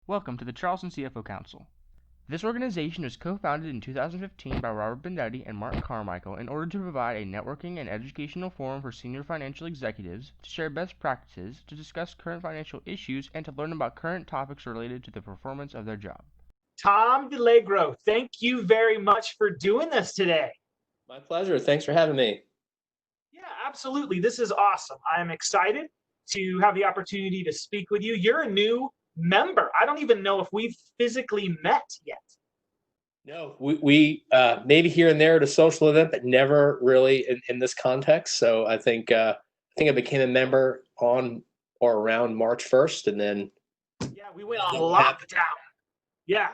Welcome to the Charleston CFO Council. This organization was co-founded in 2015 by Robert Bendetti and Mark Carmichael in order to provide a networking and educational forum for senior financial executives to share best practices, to discuss current financial issues, and to learn about current topics related to the performance of their job. Tom DiLiegro, thank you very much for doing this today. My pleasure. Thanks for having me. Yeah, absolutely. This is awesome. I am excited to have the opportunity to speak with you. You're a new member. I don't even know if we've physically met yet. No, we maybe here and there at a social event, but never really in this context. So I think I became a member on or around March 1st, and then we went on lockdown. Yeah,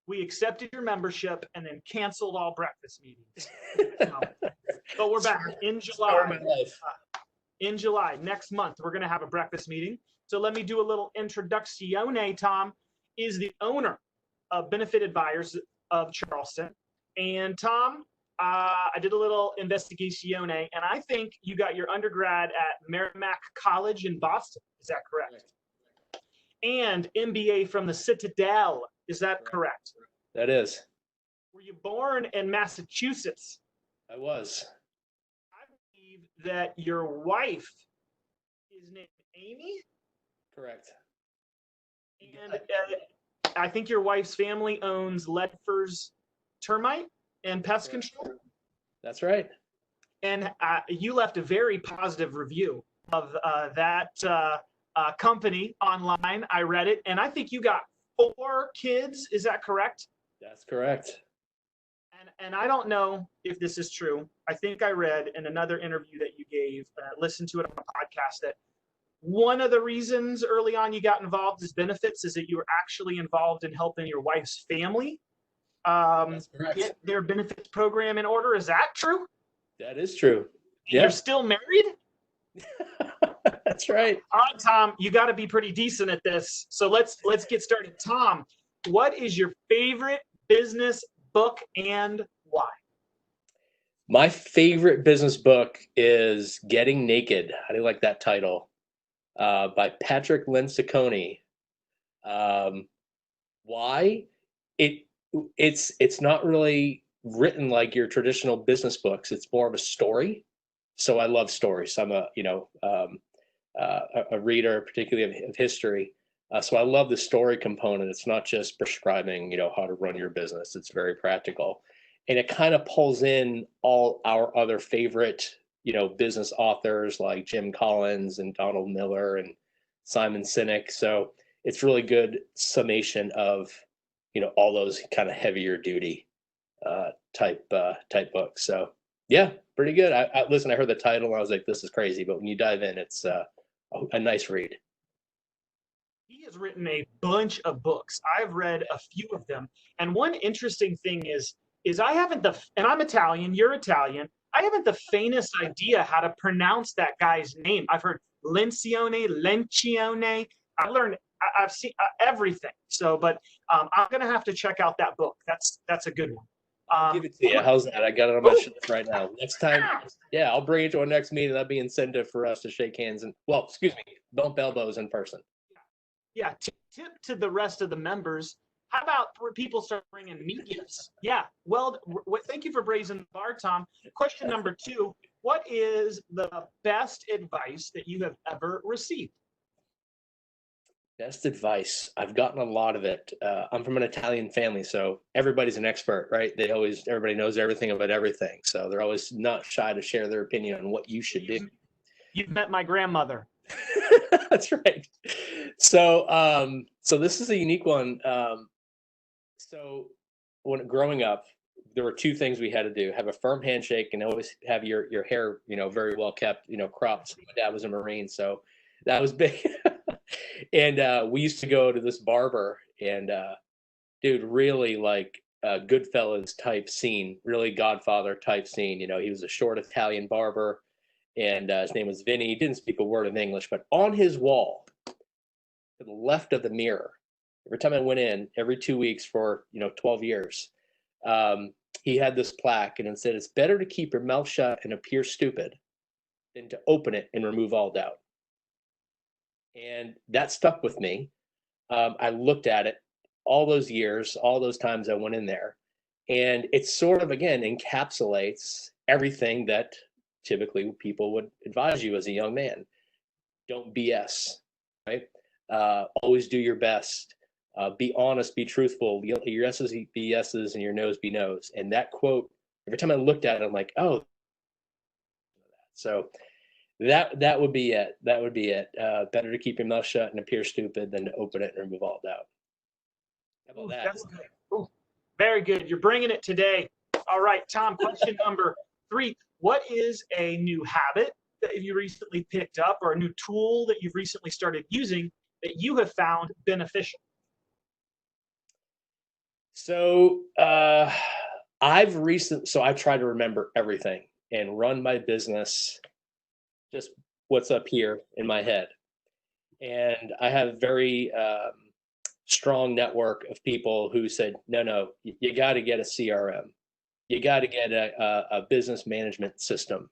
we accepted your membership and then canceled all breakfast meetings. But we're back in July. In July, next month, we're going to have a breakfast meeting. So let me do a little introductione. Tom is the owner of Benefited Buyers of Charleston. And Tom, I did a little investigazione, and I think you got your undergrad at Merrimack College in Boston. Is that correct? And MBA from the Citadel. Is that correct? That is. Were you born in Massachusetts? I was. I believe that your wife is named Amy? Correct. And I think your wife's family owns Ledford's Termite and Pest Control. That's right. And you left a very positive review of that company online. I read it, and I think you got 4 kids. Is that correct? That's correct. And I don't know if this is true. I think I read in another interview that you gave, listened to it on a podcast, that one of the reasons early on you got involved as benefits is that you were actually involved in helping your wife's family get their benefits program in order. Is that true? That is true. Yeah. You're still married? That's right. All right, Tom, you got to be pretty decent at this. So let's get started. Tom, what is your favorite business book and why? My favorite business book is Getting Naked. How do you like that title? By Patrick Lencioni. Why? It's not really written like your traditional business books. It's more of a story. So I love stories. I'm a reader, particularly of history. So I love the story component. It's not just prescribing, how to run your business. It's very practical, and it kind of pulls in all our other favorite business authors like Jim Collins and Donald Miller and Simon Sinek. So it's really good summation of, all those kind of heavier duty type books. So yeah, pretty good. I listen, I heard the title and I was like, this is crazy. But when you dive in, it's a nice read. He has written a bunch of books. I've read a few of them. And one interesting thing is I haven't and I'm Italian, you're Italian. I haven't the faintest idea how to pronounce that guy's name. I've heard Lencioni. I've seen everything. So, but I'm going to have to check out that book. That's a good one. I'll give it to you. How's that? I got it on my shelf right now. Next time, yeah, I'll bring it to our next meeting. That'll be incentive for us to shake hands and, bump elbows in person. Yeah, tip to the rest of the members. How about people start bringing me gifts? Yeah, well, thank you for raising the bar, Tom. Question number 2, what is the best advice that you have ever received? Best advice. I've gotten a lot of it. I'm from an Italian family, so everybody's an expert, right? Everybody knows everything about everything. So they're always not shy to share their opinion on what you should do. You've met my grandmother. That's right. So this is a unique one. So when growing up, there were 2 things we had to do: have a firm handshake and always have your hair, very well kept, cropped. My dad was a Marine, so that was big. And we used to go to this barber, and dude, really like Goodfellas type scene, really Godfather type scene. He was a short Italian barber, and his name was Vinny. He didn't speak a word of English, but on his wall, to the left of the mirror, every time I went in, every 2 weeks for 12 years, he had this plaque, and it said, "It's better to keep your mouth shut and appear stupid than to open it and remove all doubt." And that stuck with me. I looked at it all those years, all those times I went in there, and it sort of, again, encapsulates everything that typically people would advise you as a young man. Don't BS, right? Always do your best. Be honest, be truthful. Your yeses be yeses and your noes be noes. And that quote, every time I looked at it, I'm like, oh, so that would be it. That would be it. Better to keep your mouth shut and appear stupid than to open it and remove all doubt. How about that? That's good. Ooh, very good. You're bringing it today. All right, Tom, question number 3. What is a new habit that you recently picked up, or a new tool that you've recently started using that you have found beneficial? So I've tried to remember everything and run my business just what's up here in my head. And I have a very strong network of people who said, no, you got to get a CRM. You got to get a business management system.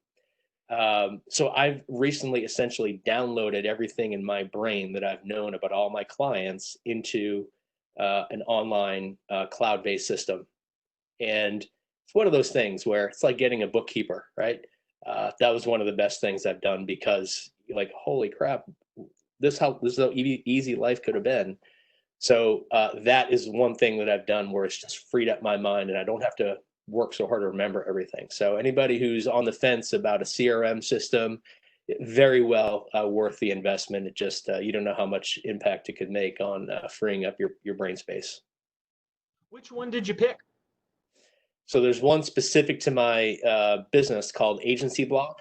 So I've recently essentially downloaded everything in my brain that I've known about all my clients into an online cloud-based system. And it's one of those things where it's like getting a bookkeeper, right? That was one of the best things I've done, because you're like, holy crap, this is how easy life could have been. So that is one thing that I've done where it's just freed up my mind and I don't have to work so hard to remember everything. So anybody who's on the fence about a CRM system, very well worth the investment. It just, you don't know how much impact it could make on freeing up your brain space. Which one did you pick? So there's one specific to my business called Agency Block,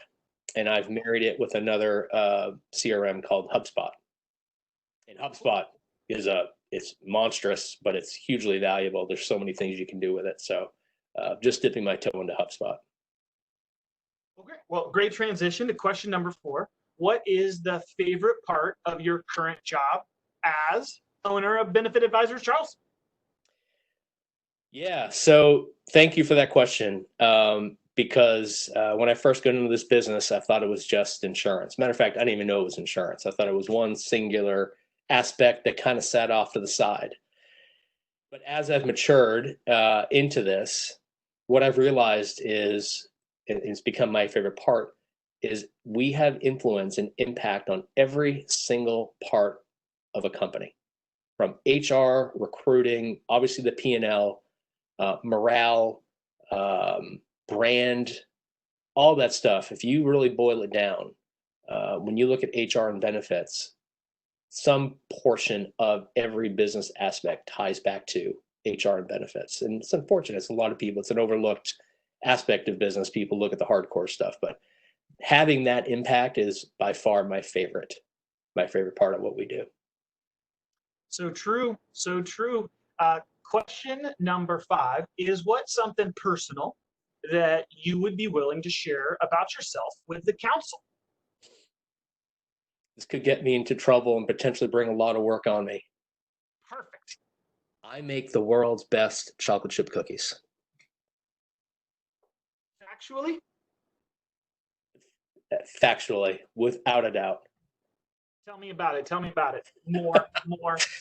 and I've married it with another CRM called HubSpot. And HubSpot is it's monstrous, but it's hugely valuable. There's so many things you can do with it. So just dipping my toe into HubSpot. Okay. Well, great transition to question number 4. What is the favorite part of your current job as owner of Benefit Advisors Charleston? Yeah, so thank you for that question. Because when I first got into this business, I thought it was just insurance. Matter of fact, I didn't even know it was insurance. I thought it was one singular aspect that kind of sat off to the side. But as I've matured into this, what I've realized is, and it's become my favorite part, is we have influence and impact on every single part of a company, from HR, recruiting, obviously the P&L, morale, brand, all that stuff. If you really boil it down, when you look at HR and benefits, some portion of every business aspect ties back to HR and benefits. And it's unfortunate. It's a lot of people, it's an overlooked aspect of business. People look at the hardcore stuff, but having that impact is by far my favorite part of what we do. So true. So true. Question number 5 is, what's something personal that you would be willing to share about yourself with the council? This could get me into trouble and potentially bring a lot of work on me. Perfect. I make the world's best chocolate chip cookies. Factually? Factually, without a doubt. Tell me about it. Tell me about it. More.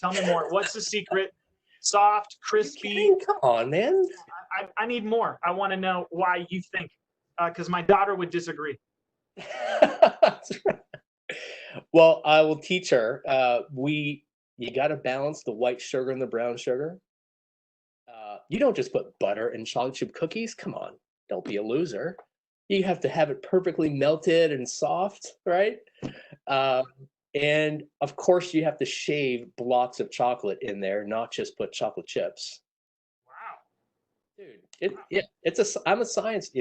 Tell me more. What's the secret? Soft, crispy. Come on, man. I need more. I want to know why you think, because my daughter would disagree. Well, I will teach her. You got to balance the white sugar and the brown sugar. You don't just put butter in chocolate chip cookies. Come on, don't be a loser. You have to have it perfectly melted and soft, right? And of course, you have to shave blocks of chocolate in there, not just put chocolate chips. Wow, dude, I'm a science.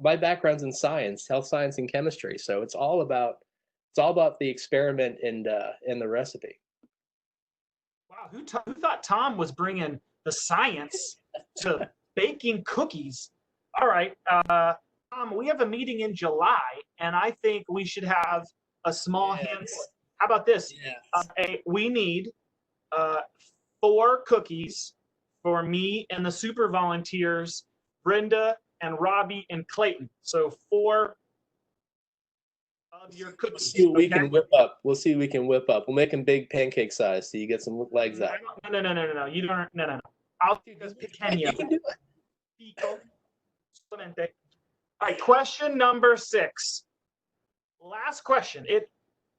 My background's in science, health science, and chemistry. So it's all about the experiment and the recipe. Wow, who thought Tom was bringing the science to baking cookies? All right, Tom, we have a meeting in July, and I think we should have a small hand. How about this? Yes. We need 4 cookies for me and the super volunteers, Brenda and Robbie and Clayton. So 4 of your We'll cookies. see what we okay? can whip up. We'll see what we can whip up. We'll make them big pancake size so you get some legs out. No. You don't. No. I'll do this pequeño. You can do it. Pico. Solamente. All right, question number 6. Last question. It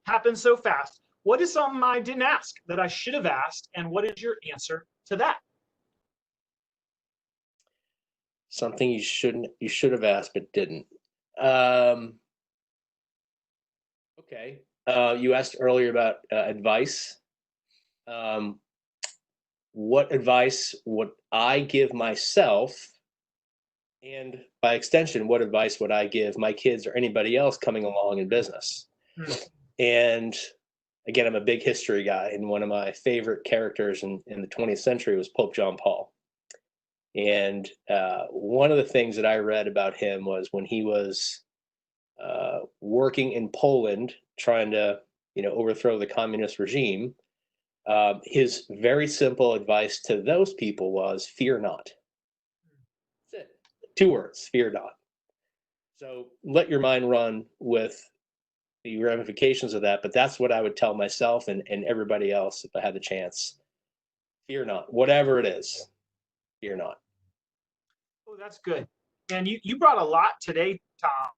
happened so fast. What is something I didn't ask that I should have asked, and what is your answer to that? Something you should have asked but didn't. Okay. You asked earlier about advice. What advice would I give myself? And by extension, what advice would I give my kids or anybody else coming along in business? And again, I'm a big history guy, and one of my favorite characters in the 20th century was Pope John Paul. And one of the things that I read about him was when he was working in Poland, trying to overthrow the communist regime. His very simple advice to those people was, "Fear not." That's it. 2 words: fear not. So let your mind run with the ramifications of that, but that's what I would tell myself and everybody else if I had the chance. Fear not, whatever it is. Fear not. Oh, that's good. And you brought a lot today, Tom.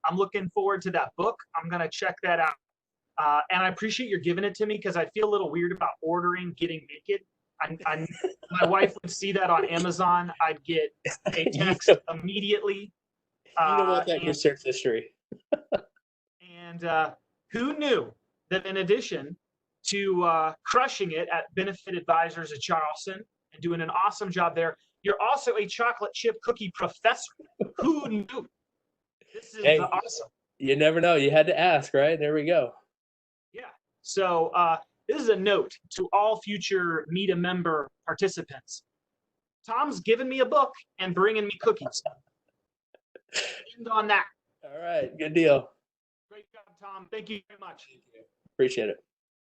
I'm looking forward to that book. I'm going to check that out. And I appreciate your giving it to me because I feel a little weird about ordering Getting Naked. My wife would see that on Amazon. I'd get a text immediately. You know what? That your search history. And who knew that in addition to crushing it at Benefit Advisors at Charleston and doing an awesome job there, you're also a chocolate chip cookie professor. Who knew? This is awesome. You never know. You had to ask, right? There we go. Yeah. So this is a note to all future Meet a Member participants. Tom's giving me a book and bringing me cookies. End on that. All right. Good deal. Great job, Tom. Thank you very much. Appreciate it.